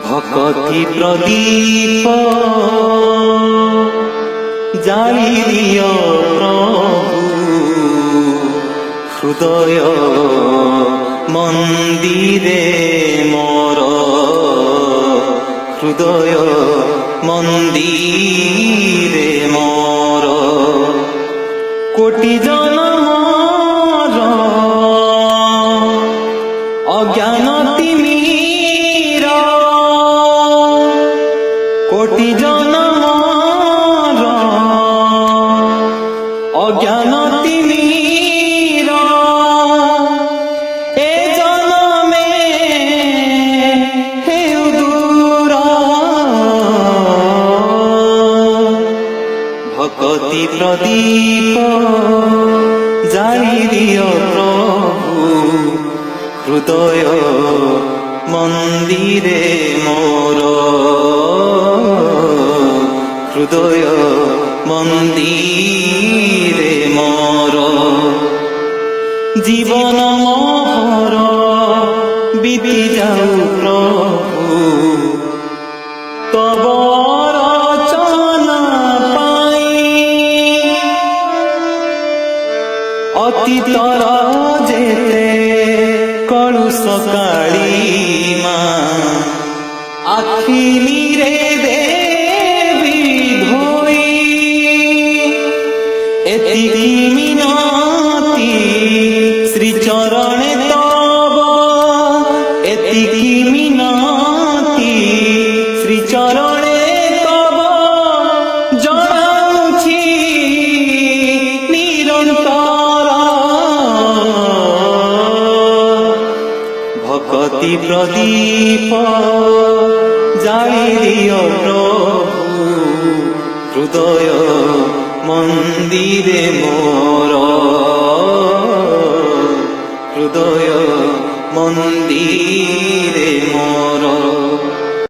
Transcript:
ভকতি প্রদীপ জালি দিয় প্রভু হৃদয় মন্দিরে মোর হৃদয় মন্দিরে মোর কোটি জনমর অজ্ঞান তিমির কোটি জনমর অজ্ঞান তিমির এ জনমে হেউ দূর ভকতি প্রদীপ জালি দিয় প্রভু হৃদয় মন্দিরে মোর হৃদয় মন্দিরে মোর জীবন মোর বিতি যাও প্রভু তব রচনা পাই অতীতর যেতে কলুষ কালিমা আখি নিরে দেবী ধোই এতিকি মিনতি শ্রীচরণে তব এতিকি মিনতি শ্রীচরণে তব জনাউছি নিরন্তর ভকতি প্রদীপ জালি দিয় প্রভু হৃদয় মন্দিরে মোর হৃদয় মন্দিরে মোর।